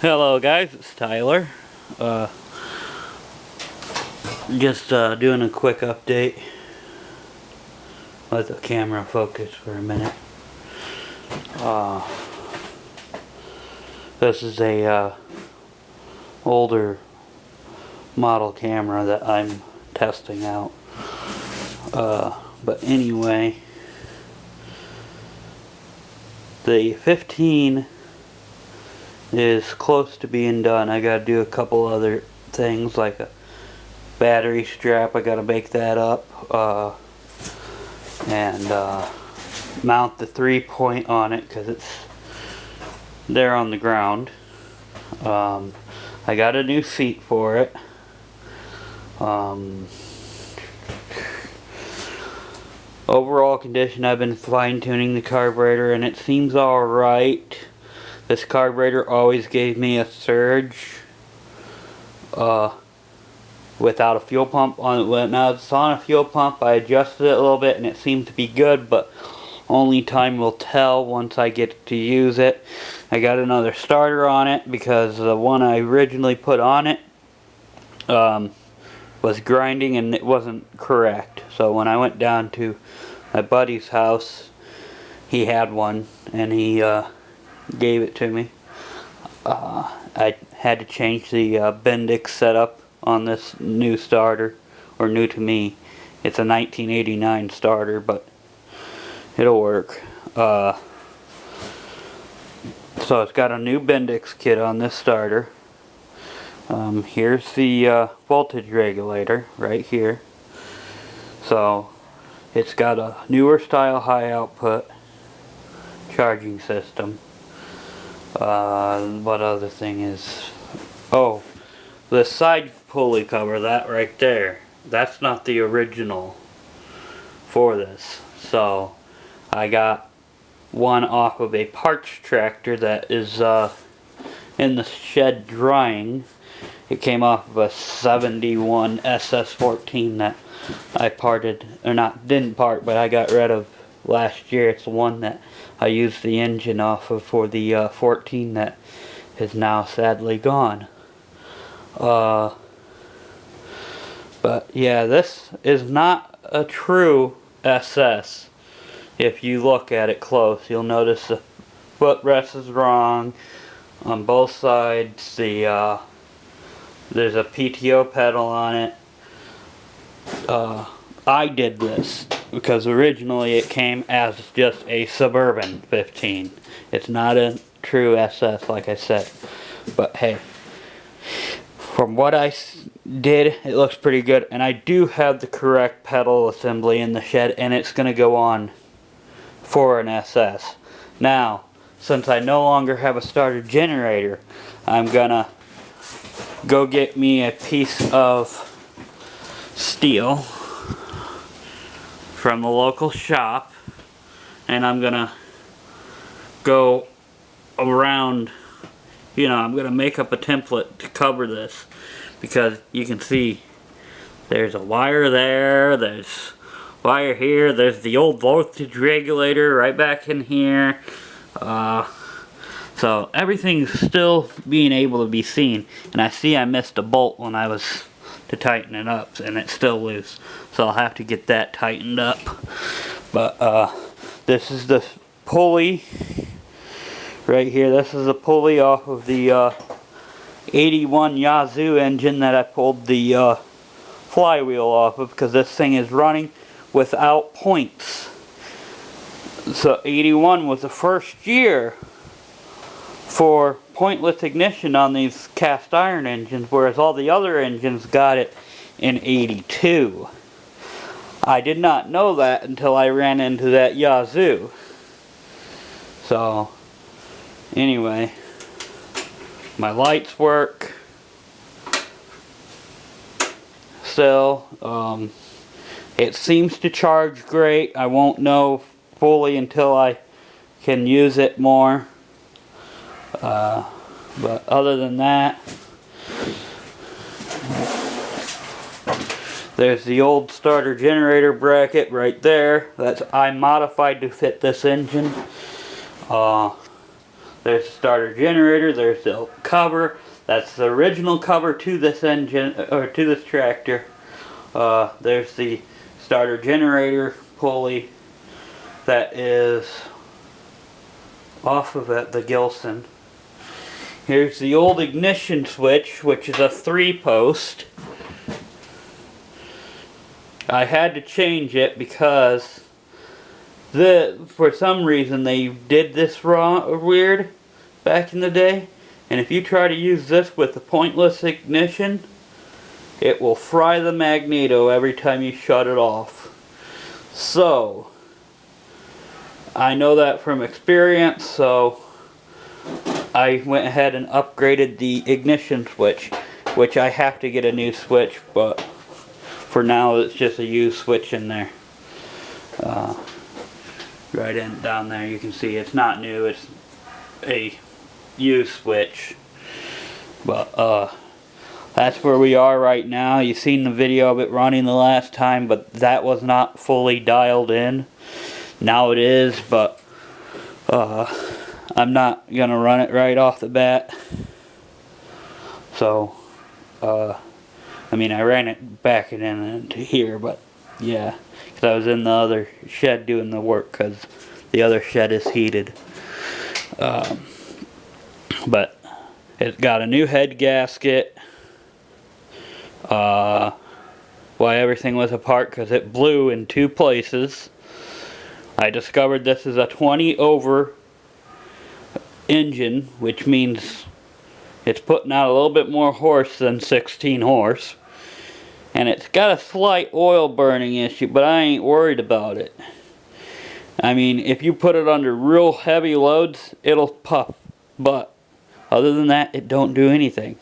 Hello guys, it's Tyler. Just doing a quick update. Let the camera focus for a minute. This is a older model camera that I'm testing out. But anyway, the 15 is close to being done. I gotta do a couple other things like a battery strap. I gotta make that up and mount the 3-point on it because it's there on the ground. I got a new seat for it. Overall condition, I've been fine-tuning the carburetor and it seems alright. This carburetor always gave me a surge without a fuel pump on it. When I was on a fuel pump, I adjusted it a little bit and it seemed to be good, but only time will tell once I get to use it. I got another starter on it because the one I originally put on it was grinding and it wasn't correct. So when I went down to my buddy's house, he had one and he gave it to me. I had to change the Bendix setup on this new starter, or new to me. It's a 1989 starter, but it'll work. So it's got a new Bendix kit on this starter. Here's the voltage regulator right here. So it's got a newer style high output charging system. What other thing is... oh, the side pulley cover, that right there, that's not the original for this. So I got one off of a parts tractor that is in the shed drying. It came off of a 71 ss15 that I parted, or didn't part, but I got rid of last year. It's the one that I used the engine off of for the 14 that is now sadly gone. But yeah, this is not a true SS. If you look at it close, you'll notice the footrest is wrong on both sides. There's a PTO pedal on it. I did this because originally it came as just a Suburban 15. It's not a true SS, like I said. But hey, from what I did, it looks pretty good. And I do have the correct pedal assembly in the shed, and it's going to go on for an SS. Now, since I no longer have a starter generator, I'm going to go get me a piece of steel from the local shop, and I'm gonna go around, I'm gonna make up a template to cover this, because you can see there's a wire there, there's wire here, there's the old voltage regulator right back in here. So everything's still being able to be seen, and I see I missed a bolt when I was to tighten it up, and it's still loose, so I'll have to get that tightened up. But this is the pulley right here. This is a pulley off of the 81 Yazoo engine that I pulled the flywheel off of, because this thing is running without points. So 81 was the first year for pointless ignition on these cast iron engines, whereas all the other engines got it in 82. I did not know that until I ran into that Yazoo. So anyway, my lights work still. It seems to charge great. I won't know fully until I can use it more. But other than that, there's the old starter generator bracket right there. I modified to fit this engine. There's the starter generator, there's the cover. That's the original cover to this engine, or to this tractor. There's the starter generator pulley that is off of it, the Gilson. Here's the old ignition switch, which is a 3-post. I had to change it because for some reason they did this weird back in the day. And if you try to use this with the pointless ignition, it will fry the magneto every time you shut it off. So, I know that from experience, so I went ahead and upgraded the ignition switch, which I have to get a new switch, but for now it's just a used switch in there. Right down there you can see it's not new, it's a used switch. But that's where we are right now. You've seen the video of it running the last time, but that was not fully dialed in. Now it is, but I'm not gonna run it right off the bat. So I mean, I ran it back into here, but yeah, because I was in the other shed doing the work, because the other shed is heated. But it's got a new head gasket. Why everything was apart, because it blew in 2 places. I discovered this is a 20 over engine, which means it's putting out a little bit more horse than 16 horse. And it's got a slight oil burning issue, but I ain't worried about it. I mean, if you put it under real heavy loads, it'll puff. But other than that, it don't do anything.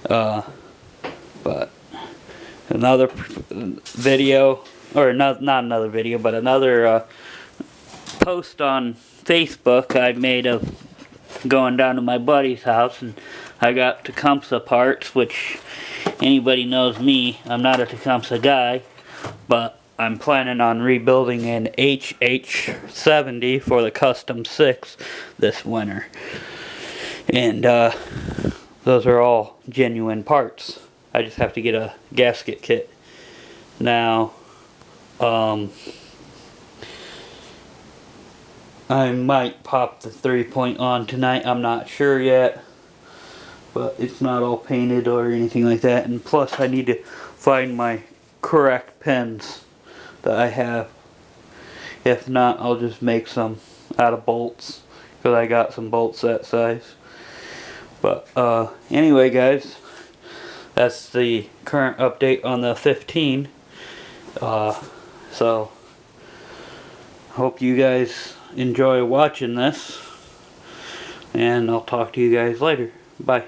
But another video, or not another video, but another post on Facebook I made of going down to my buddy's house, and I got Tecumseh parts, which anybody knows me, I'm not a Tecumseh guy, but I'm planning on rebuilding an ss15 for the Custom 6 this winter. And those are all genuine parts. I just have to get a gasket kit. Now, I might pop the 3-point on tonight, I'm not sure yet. But it's not all painted or anything like that. And plus I need to find my correct pins that I have. If not, I'll just make some out of bolts, because I got some bolts that size. But anyway guys, that's the current update on the 15. So hope you guys enjoy watching this, and I'll talk to you guys later. Bye.